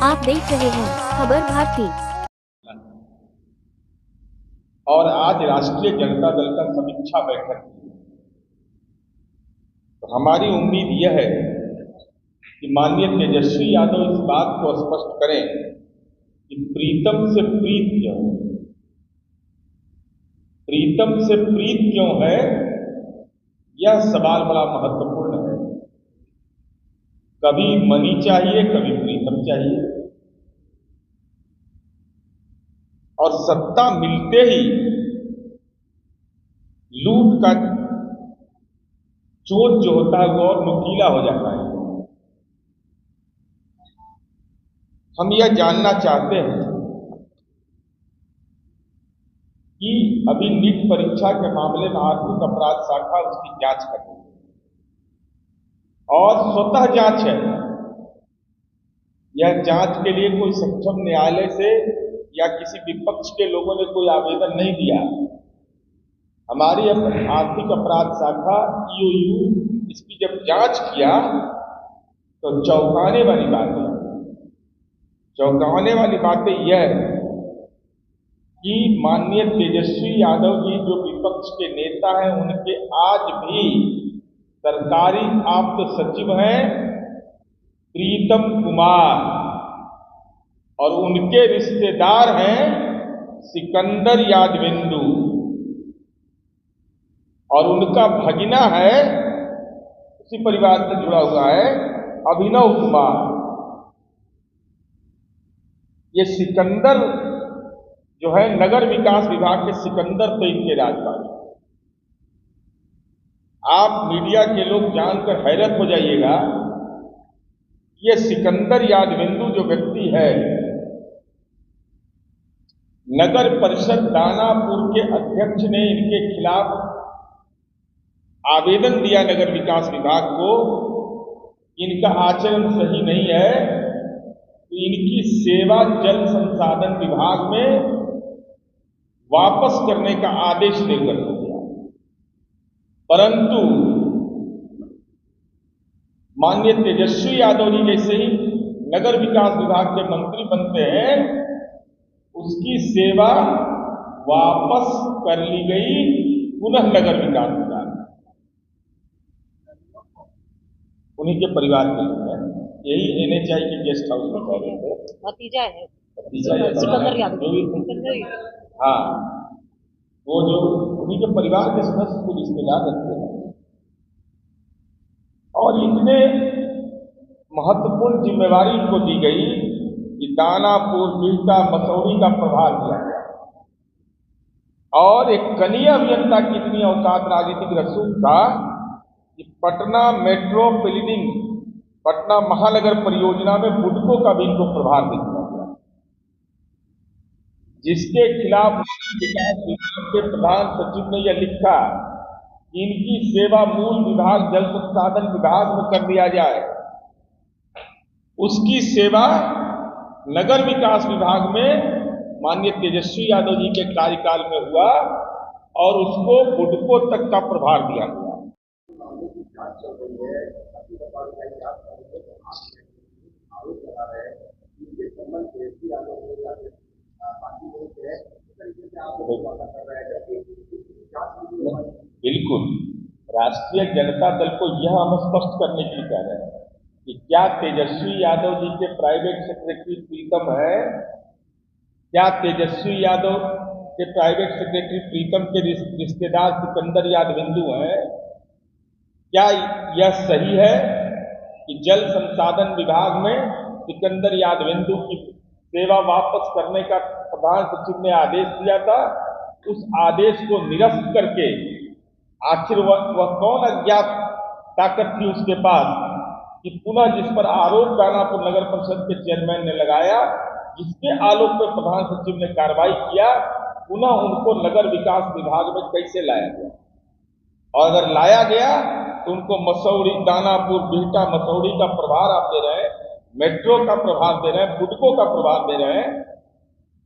आप देख रहे हैं खबर भारती। और आज राष्ट्रीय जनता दल का समीक्षा बैठक हुई। तो हमारी उम्मीद यह है कि माननीय तेजस्वी यादव इस बात को स्पष्ट करें कि प्रीतम से प्रीत क्यों है। प्रीतम से प्रीत क्यों है, यह सवाल बड़ा महत्वपूर्ण है। कभी मनी चाहिए, कभी प्रीतम चाहिए, और सत्ता मिलते ही लूट का चोट जो होता है वो और नुकीला हो जाता है। हम यह जानना चाहते हैं कि अभी नीट परीक्षा के मामले में आर्थिक अपराध शाखा उसकी जांच कर रही है और स्वतः जांच है। यह जांच के लिए कोई सक्षम न्यायालय से या किसी विपक्ष के लोगों ने कोई आवेदन नहीं दिया। हमारी आर्थिक अपराध शाखा ईओयू इसकी जब जांच किया तो चौंकाने वाली बातें यह है कि माननीय तेजस्वी यादव जी जो विपक्ष के नेता हैं, उनके आज भी सरकारी आप्त सचिव हैं प्रीतम कुमार, और उनके रिश्तेदार हैं सिकंदर यादवेंदु, और उनका भगिना है, उसी परिवार से जुड़ा हुआ है, अभिनव कुमार। ये सिकंदर जो है नगर विकास विभाग के सिकंदर थे इनके राजपाल। आप मीडिया के लोग जानकर हैरत हो जाइएगा, ये सिकंदर यादवेंदु जो व्यक्ति है, नगर परिषद दानापुर के अध्यक्ष ने इनके खिलाफ आवेदन दिया नगर विकास विभाग को, इनका आचरण सही नहीं है, तो इनकी सेवा जल संसाधन विभाग में वापस करने का आदेश देकर हो गया। परंतु माननीय तेजस्वी यादव जी जैसे ही नगर विकास विभाग के मंत्री बनते हैं, उसकी सेवा वापस कर ली गई पुनः नगर विकास विभाग, उन्हीं के परिवार के लोग हैं। यही NHI के गेस्ट हाउस में कह रहे थे, भतीजा है सिकंदर यादव। हाँ, वो जो उन्हीं के परिवार के सदस्य को रिश्तेदार रखते हैं, और इतने महत्वपूर्ण जिम्मेवारी इनको दी गई कि दानापुर, बिहटा, मसौरी का प्रभार दिया गया, और एक कनीय अभियंता की इतनी औकात राजनीतिक रसूख था कि पटना मेट्रोपॉलिटन, पटना महानगर परियोजना में बुडको का भी इनको प्रभार दे दिया गया, जिसके खिलाफ विकास विभाग के प्रधान सचिव ने यह लिखा कि इनकी सेवा मूल विभाग जल संसाधन विभाग में कर दिया जाए। उसकी सेवा नगर विकास विभाग में माननीय तेजस्वी यादव जी के कार्यकाल में हुआ और उसको बुडको तक का प्रभार दिया गया। बिल्कुल, राष्ट्रीय जनता दल को यह हम स्पष्ट करने के लिए कह रहे हैं कि क्या तेजस्वी यादव जी के प्राइवेट सेक्रेटरी प्रीतम है, क्या तेजस्वी यादव के प्राइवेट सेक्रेटरी प्रीतम के रिश्तेदार सिकंदर यादवेंदु हैं? क्या यह सही है कि जल संसाधन विभाग में सिकंदर यादवेंदु की सेवा वापस करने का प्रधान सचिव ने आदेश दिया था? उस आदेश को निरस्त करके आखिर वह कौन अज्ञात ताकत थी उसके पास कि पुनः जिस पर आरोप दानापुर नगर परिषद के चेयरमैन ने लगाया, जिसके आलोक पर प्रधान सचिव ने कार्रवाई किया, पुनः उनको नगर विकास विभाग में कैसे लाया गया? और अगर लाया गया तो उनको मसौरी, दानापुर, बिहटा, मसौरी का प्रभार आप दे रहे हैं, मेट्रो का प्रभार दे रहे हैं, बुडको का प्रभार दे रहे हैं,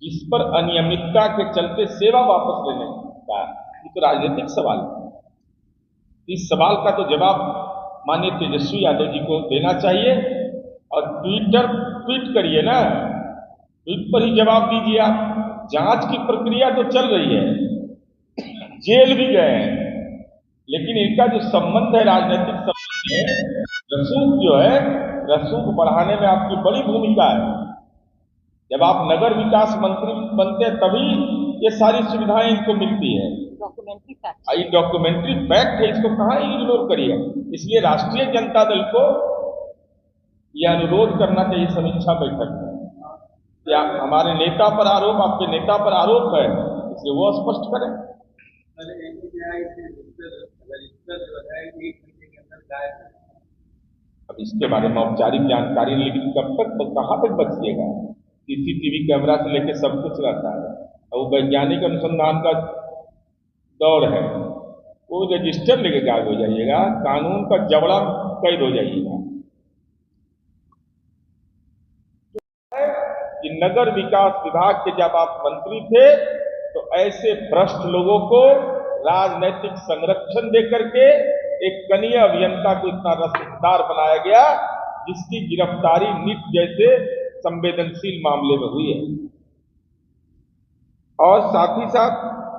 इस पर अनियमितता के चलते सेवा वापस लेने का ये तो राजनीतिक सवाल है। इस सवाल का तो जवाब माननीय तेजस्वी यादव जी को देना चाहिए, और ट्वीट करिए ना, ट्वीट पर ही जवाब दीजिए आप। जांच की प्रक्रिया तो चल रही है, जेल भी गए हैं, लेकिन इनका जो संबंध है, राजनीतिक संबंध है, रसूख जो है, रसूख बढ़ाने में आपकी बड़ी भूमिका है। जब आप नगर विकास मंत्री बनते हैं तभी ये सारी सुविधाएं इनको मिलती है। ये डॉक्यूमेंट्री फैक्ट है, इसको कहाँ इग्नोर करिए। इसलिए राष्ट्रीय जनता दल को यह अनुरोध करना चाहिए समीक्षा बैठक में, क्या हमारे नेता पर आरोप, आपके नेता पर आरोप है, इसलिए वो स्पष्ट करें। अब इसके बारे में औपचारिक जानकारी, लेकिन कब तक, कहाँ तक बचिएगा? सीसीटीवी कैमरा से लेके सब कुछ रहता है, और वो वैज्ञानिक अनुसंधान का दौर है। वो रजिस्टर लेके गायब हो जाइएगा, कानून का जबड़ा कैद हो जाइएगा। कि नगर विकास विभाग के जब आप मंत्री थे तो ऐसे भ्रष्ट लोगों को राजनैतिक संरक्षण देकर के एक कनीय अभियंता को इतना रसूखदार बनाया गया, जिसकी गिरफ्तारी नीट जैसे संवेदनशील मामले में हुई है। और साथ ही साथ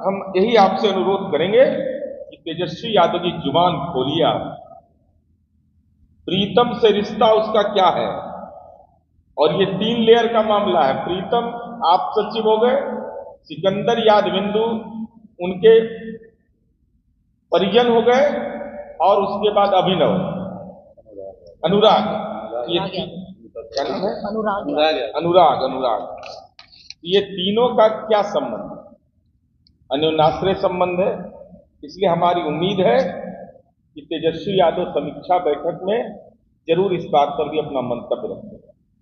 हम यही आपसे अनुरोध करेंगे कि तेजस्वी यादव की जुबान खोलिए आप। प्रीतम से रिश्ता उसका क्या है? और ये 3 लेयर का मामला है। प्रीतम आप सचिव हो गए, सिकंदर यादविंदु उनके परिजन हो गए, और उसके बाद अभिनव, अनुराग, क्या नाम है? अनुराग। ये तीनों का क्या संबंध? अन्योन्याश्रय संबंध है। इसलिए हमारी उम्मीद है कि तेजस्वी यादव समीक्षा बैठक में जरूर इस बात पर भी अपना मंतव्य रखेंगे।